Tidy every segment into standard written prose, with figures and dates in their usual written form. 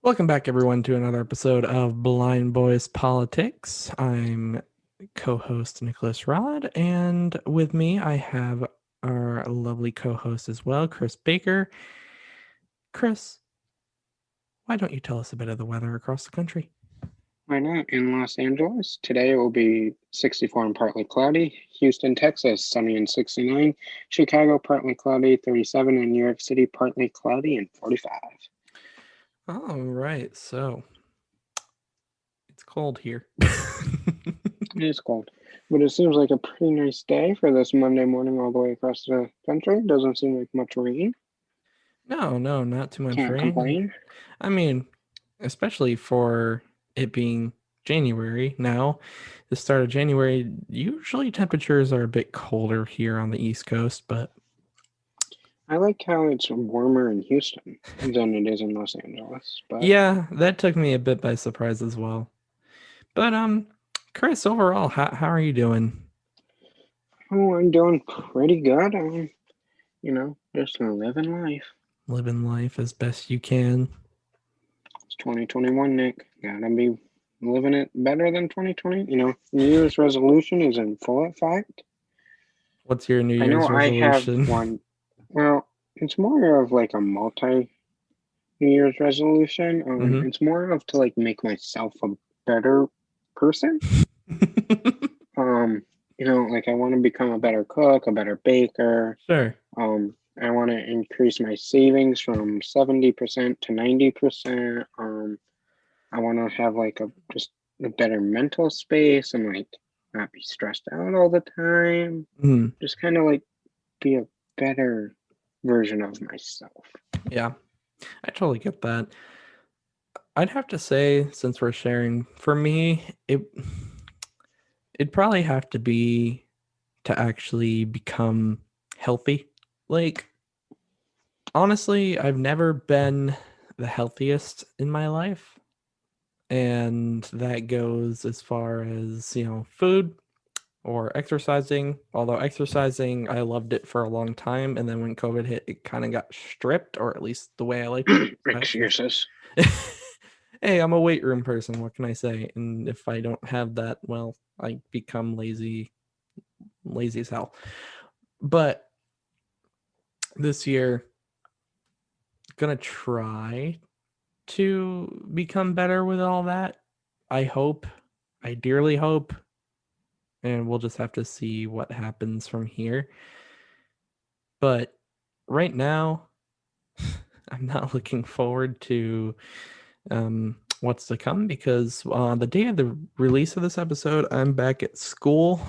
Welcome back, everyone, to another episode of Blind Boys Politics. I'm co-host Nicholas Rod, and with me I have our lovely co-host as well, Chris Baker. Chris, why don't you tell us a bit of the weather across the country? Why not? In Los Angeles, today it will be 64 and partly cloudy. Houston, Texas, sunny and 69. Chicago, partly cloudy, 37. And New York City, partly cloudy and 45. All right, so it's cold here. It is cold, but it seems like a pretty nice day for this Monday morning all the way across the country. Doesn't seem like much rain. No, not too much Can't rain. complain. I mean, especially for it being January now, the start of January, usually temperatures are a bit colder here on the East Coast, but I like how it's warmer in Houston than it is in Los Angeles, but yeah, that took me a bit by surprise as well. But Chris, overall, how are you doing? oh, I'm doing pretty good. Just living life. Living life as best you can. It's 2021, Nick. Gotta be living it better than 2020. New Year's resolution is in full effect. What's your New I know Year's I have resolution? one. Well, it's more of like a multi New Year's resolution. Mm-hmm. It's more of to like make myself a better person. Um, like I want to become a better cook, a better baker. Sure. I want to increase my savings from 70% to 90%. I want to have like just a better mental space and like not be stressed out all the time. Mm, Just kind of like be a better version of myself. yeah, I totally get that. I'd have to say, since we're sharing, for me, it'd probably have to be to actually become healthy. Like, honestly, I've never been the healthiest in my life. And that goes as far as, food or exercising. Although exercising, I loved it for a long time. And then when COVID hit, it kind of got stripped, or at least the way I like to exercise. Excuses. Hey, I'm a weight room person. What can I say? And if I don't have that, well, I become lazy as hell. But this year, gonna try to become better with all that. I hope, I dearly hope, and we'll just have to see what happens from here. But right now, I'm not looking forward to what's to come because the day of the release of this episode, I'm back at school.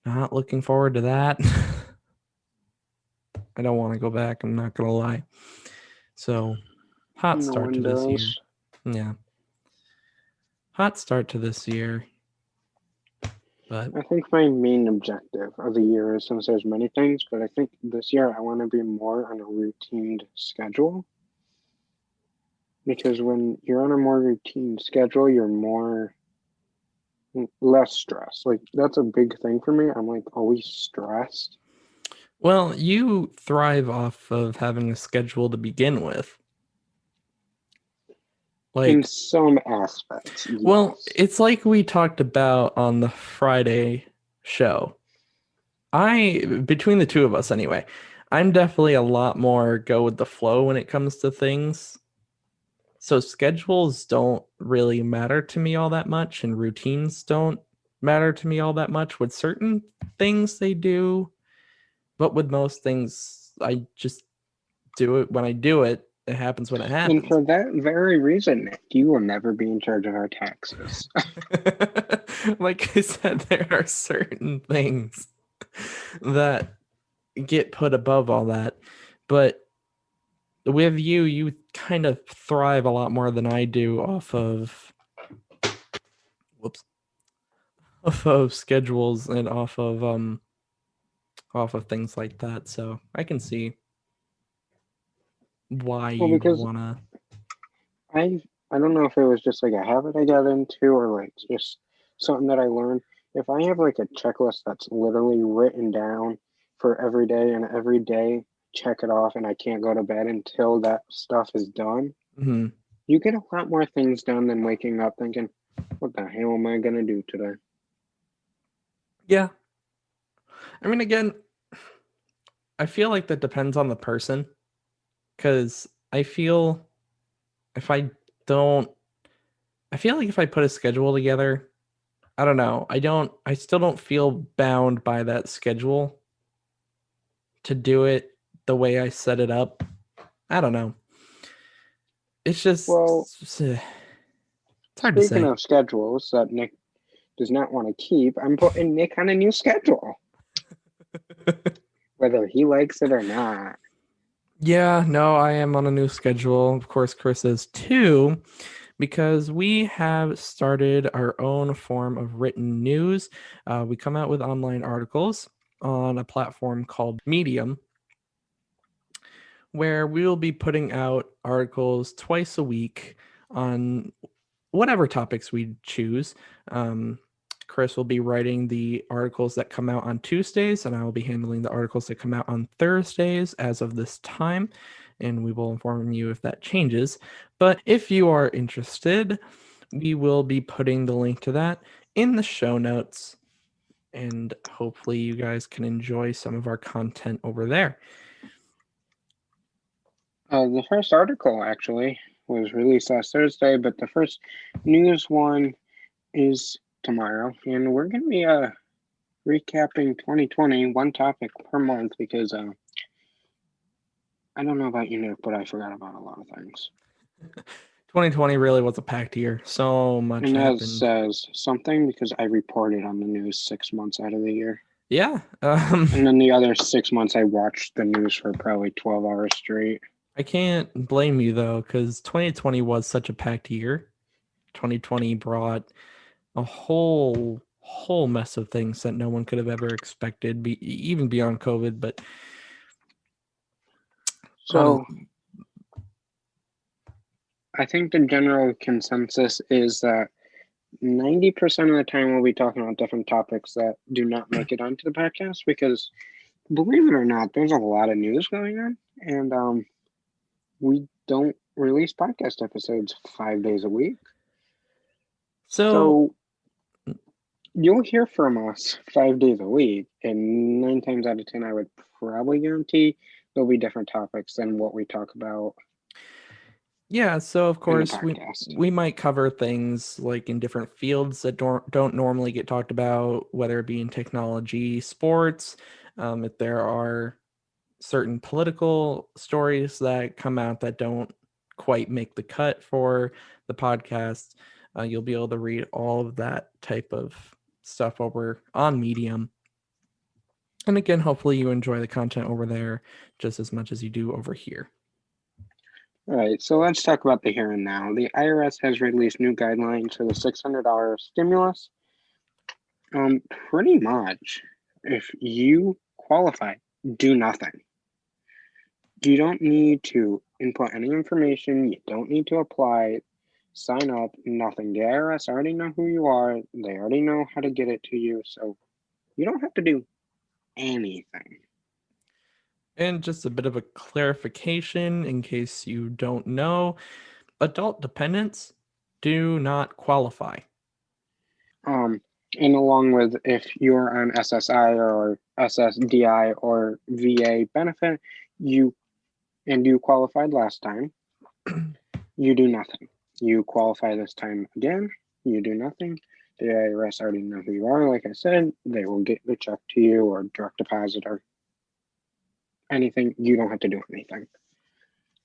Not looking forward to that. I don't want to go back. I'm not going to lie. So, hot No start to one this year. does. Yeah. Hot start to this year. But I think my main objective of the year is, since there's many things, but I think this year I want to be more on a routine schedule, because when you're on a more routine schedule, you're more less stressed. Like that's a big thing for me. I'm like always stressed. well, you thrive off of having a schedule to begin with. In Like, some aspects, well, yes. it's like we talked about on the Friday show. Between the two of us anyway, I'm definitely a lot more go with the flow when it comes to things. So schedules don't really matter to me all that much, and routines don't matter to me all that much. With certain things, they do, but with most things, I just do it when I do it. It happens when it And happens. for that very reason, Nick, you will never be in charge of our taxes. Like I said, there are certain things that get put above all that. But with you, you kind of thrive a lot more than I do whoops, off of schedules and off of things like that. So I can see why Well, you'd because wanna. I I don't know if it was just like a habit I got into or like just something that I learned. If I have like a checklist that's literally written down for every day and every day check it off and I can't go to bed until that stuff is done, Hmm. You get a lot more things done than waking up thinking, what the hell am I going to do today? Yeah. I mean, again, I feel like that depends on the person because I feel if I don't, I feel like if I put a schedule together, I don't know, I still don't feel bound by that schedule to do it the way I set it up. I don't know. It's just, Well, it's hard to speaking say. of schedules that Nick does not want to keep, I'm putting Nick on a new schedule, whether he likes it or not. Yeah, no, I am on a new schedule. Of course, Chris is too, because we have started our own form of written news. We come out with online articles on a platform called Medium, where we will be putting out articles twice a week on whatever topics we choose. Um, Chris will be writing the articles that come out on Tuesdays, and I will be handling the articles that come out on Thursdays as of this time. And we will inform you if that changes. But if you are interested, we will be putting the link to that in the show notes. And hopefully, you guys can enjoy some of our content over there. The first article actually was released last Thursday, but the first news one is tomorrow, and we're going to be recapping 2020, one topic per month, because I don't know about you, Nick, but I forgot about a lot of things. 2020 really was a packed year. So much And that happened. says something because I reported on the news 6 months out of the year. Yeah. And then the other 6 months, I watched the news for probably 12 hours straight. I can't blame you though, because 2020 was such a packed year. 2020 brought a whole mess of things that no one could have ever expected, even beyond COVID. But honestly, So I think the general consensus is that 90% of the time we'll be talking about different topics that do not make it onto the podcast because believe it or not, there's a lot of news going on. And we don't release podcast episodes 5 days a week. so So you'll hear from us 5 days a week, and 9 times out of 10, I would probably guarantee there'll be different topics than what we talk about yeah, so of in the course podcast. we might cover things like in different fields that don't normally get talked about, whether it be in technology, sports, if there are certain political stories that come out that don't quite make the cut for the podcast. You'll be able to read all of that type of stuff over on Medium. And again, hopefully you enjoy the content over there just as much as you do over here. All right, so let's talk about the here and now. The IRS has released new guidelines for the $600 stimulus. Pretty much, if you qualify, do nothing. You don't need to input any information. You don't need to apply, sign up, nothing. The IRS already know who you are. They already know how to get it to you. So you don't have to do anything. And just a bit of a clarification in case you don't know, adult dependents do not qualify. Um, and along with if you're on SSI or SSDI or VA benefit, you qualified last time, you do nothing. You qualify this time again, you do nothing. The IRS already know who you are. Like I said, they will get the check to you or direct deposit or anything. You don't have to do anything.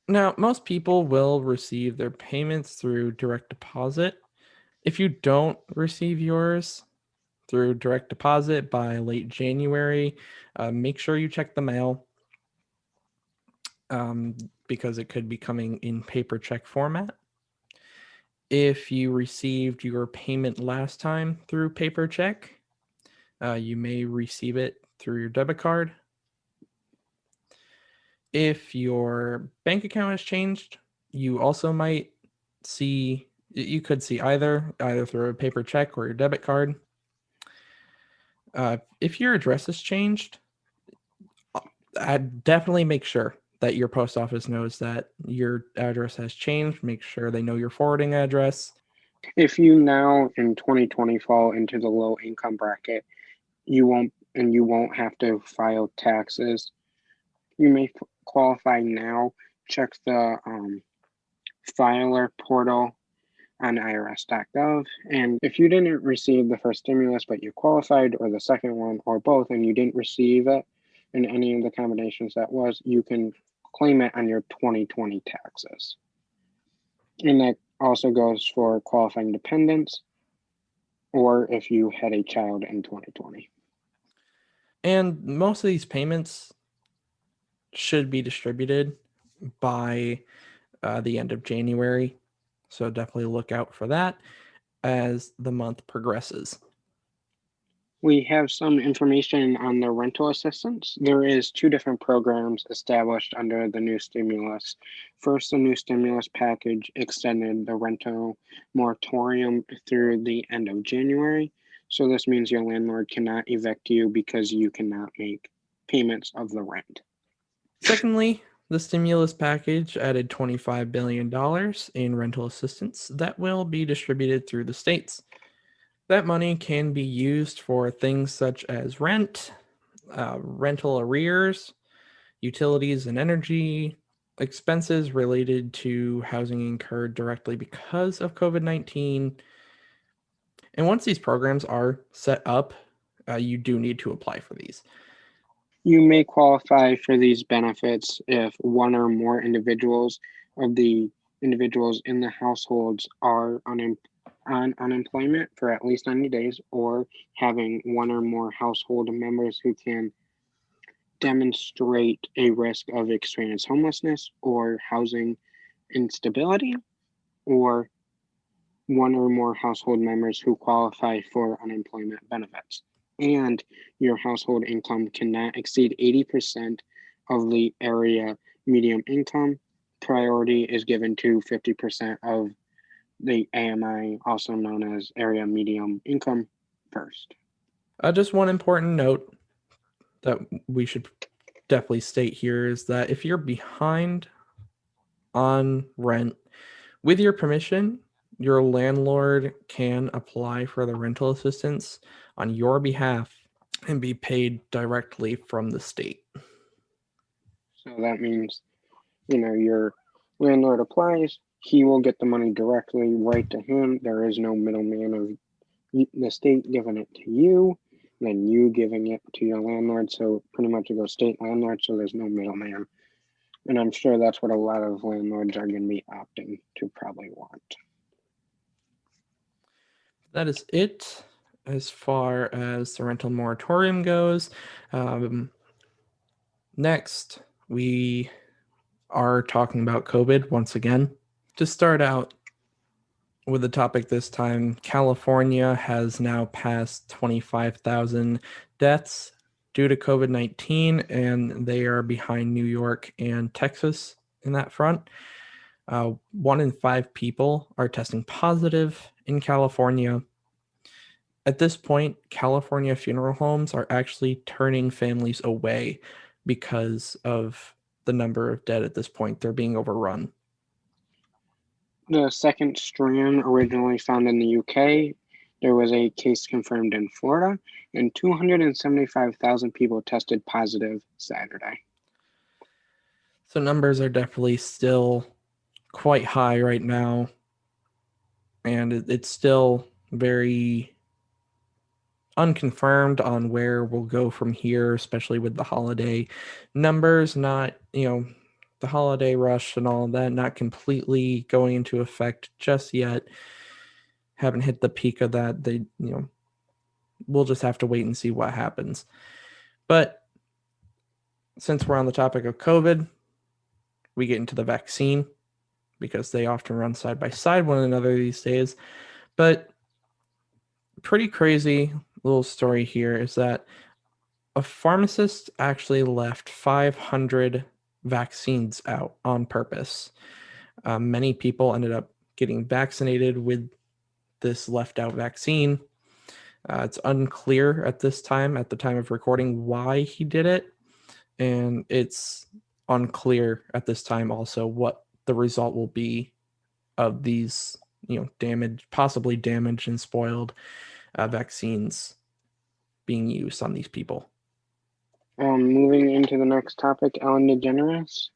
Now, most people will receive their payments through direct deposit. If you don't receive yours through direct deposit by late January, make sure you check the mail because it could be coming in paper check format. If you received your payment last time through paper check, you may receive it through your debit card. If your bank account has changed, you also might see, you could see either through a paper check or your debit card. If your address has changed, I'd definitely make sure that your post office knows that your address has changed. Make sure they know your forwarding address. If you now in 2020 fall into the low income bracket, you won't have to file taxes. You may qualify now. Check the filer portal on irs.gov. And if you didn't receive the first stimulus, but you qualified, or the second one, or both, and you didn't receive it in any of the combinations that was, you can claim it on your 2020 taxes. And that also goes for qualifying dependents, or if you had a child in 2020. And most of these payments should be distributed by the end of January. So definitely look out for that as the month progresses. We have some information on the rental assistance. There is 2 different programs established under the new stimulus. First, the new stimulus package extended the rental moratorium through the end of January. So this means your landlord cannot evict you because you cannot make payments of the rent. Secondly, the stimulus package added $25 billion in rental assistance that will be distributed through the states. That money can be used for things such as rent, rental arrears, utilities and energy, expenses related to housing incurred directly because of COVID-19. And once these programs are set up, you do need to apply for these. You may qualify for these benefits if one or more individuals of the individuals in the households are on unemployment for at least 90 days, or having one or more household members who can demonstrate a risk of experienced homelessness or housing instability, or one or more household members who qualify for unemployment benefits. And your household income cannot exceed 80% of the area median income. Priority is given to 50% of the AMI, also known as area median income, first. Just one important note that we should definitely state here is that if you're behind on rent, with your permission, your landlord can apply for the rental assistance on your behalf and be paid directly from the state. So that means, your landlord applies, he will get the money directly right to him. There is no middleman of the state giving it to you, then you giving it to your landlord. So pretty much it goes state landlord, so there's no middleman. And I'm sure that's what a lot of landlords are going to be opting to probably want. That is it as far as the rental moratorium goes. Next, we are talking about COVID once again. To start out with the topic this time, California has now passed 25,000 deaths due to COVID-19, and they are behind New York and Texas in that front. 1 in 5 people are testing positive in California. At this point, California funeral homes are actually turning families away because of the number of dead at this point. They're being overrun. The second strain originally found in the UK, there was a case confirmed in Florida, and 275,000 people tested positive Saturday. So numbers are definitely still quite high right now, and it's still very unconfirmed on where we'll go from here, especially with the holiday numbers not, the holiday rush and all of that not completely going into effect just yet. Haven't hit the peak of that. We'll just have to wait and see what happens. But since we're on the topic of COVID, we get into the vaccine because they often run side by side one another these days. But pretty crazy little story here is that a pharmacist actually left 500 vaccines out on purpose. Many people ended up getting vaccinated with this left out vaccine. It's unclear at the time of recording, why he did it. And it's unclear at this time also what the result will be of these, possibly damaged and spoiled vaccines being used on these people. Moving into the next topic, Ellen Degeneres.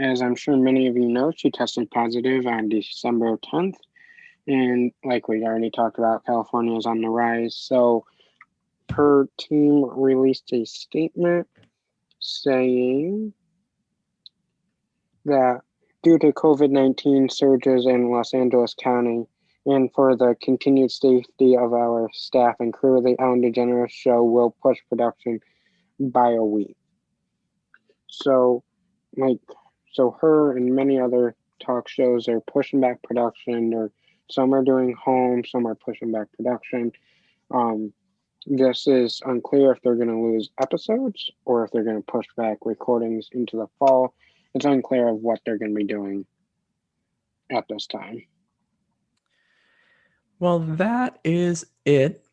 As I'm sure many of you know, she tested positive on December 10th. And like we already talked about, California is on the rise. So her team released a statement saying that due to COVID-19 surges in Los Angeles County and for the continued safety of our staff and crew, the Ellen DeGeneres show will push production by a week. So her and many other talk shows are pushing back production, or some are doing home, some are pushing back production. This is unclear if they're going to lose episodes or if they're going to push back recordings into the fall. It's unclear of what they're going to be doing at this time. Well, that is it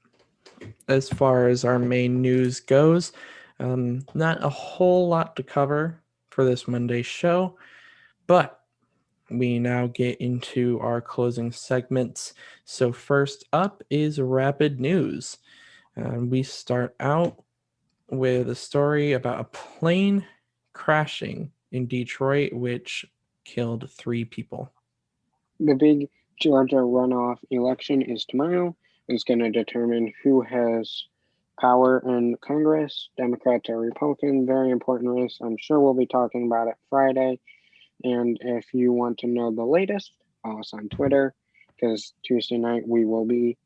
as far as our main news goes. Not a whole lot to cover for this Monday show, but we now get into our closing segments. So first up is rapid news. We start out with a story about a plane crashing in Detroit, which killed 3 people. The big Georgia runoff election is tomorrow. It's going to determine who has power in Congress, Democrats or Republican. Very important race. I'm sure we'll be talking about it Friday. And if you want to know the latest, follow us on Twitter, because Tuesday night we will be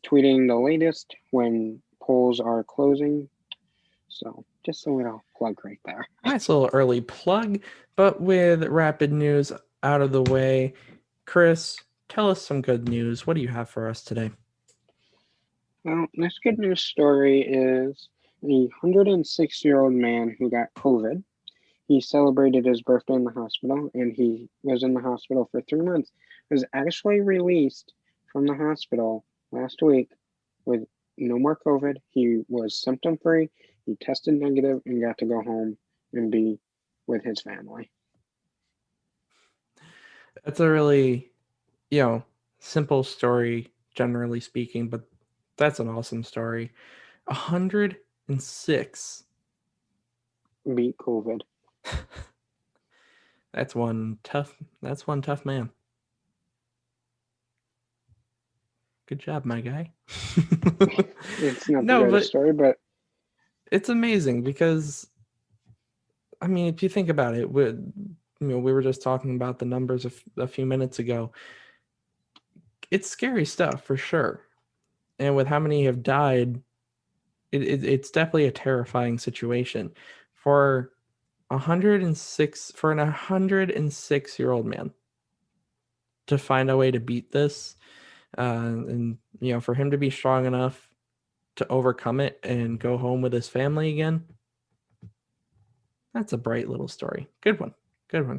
tweeting the latest when polls are closing. So just a little plug right there. Nice little early plug, but with rapid news out of the way, Chris, tell us some good news. What do you have for us today? Well, this good news story is a 106-year-old man who got COVID. He celebrated his birthday in the hospital, and he was in the hospital for 3 months. Was actually released from the hospital last week with no more COVID. He was symptom-free. He tested negative and got to go home and be with his family. That's a really, simple story, generally speaking, but that's an awesome story. 106. Beat COVID. That's one tough man. Good job, my guy. It's not the greatest story, but it's amazing because, I mean, if you think about it, we were just talking about the numbers a few minutes ago. It's scary stuff for sure. And with how many have died, it's definitely a terrifying situation for an 106-year-old man to find a way to beat this, and for him to be strong enough to overcome it and go home with his family again. That's a bright little story. Good one,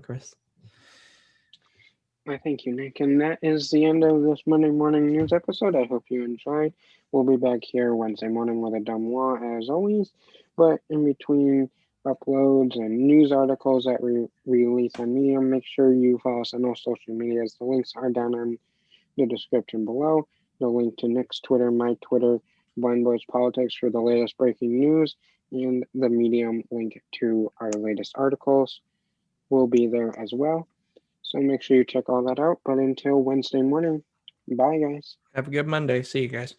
Chris. I thank you, Nick. And that is the end of this Monday morning news episode. I hope you enjoyed. We'll be back here Wednesday morning with a dumb law as always. But in between uploads and news articles that we release on Medium, make sure you follow us on all social medias. The links are down in the description below. The link to Nick's Twitter, my Twitter, Blind Boys Politics for the latest breaking news, and the Medium link to our latest articles will be there as well. So make sure you check all that out. But until Wednesday morning, bye, guys. Have a good Monday. See you guys.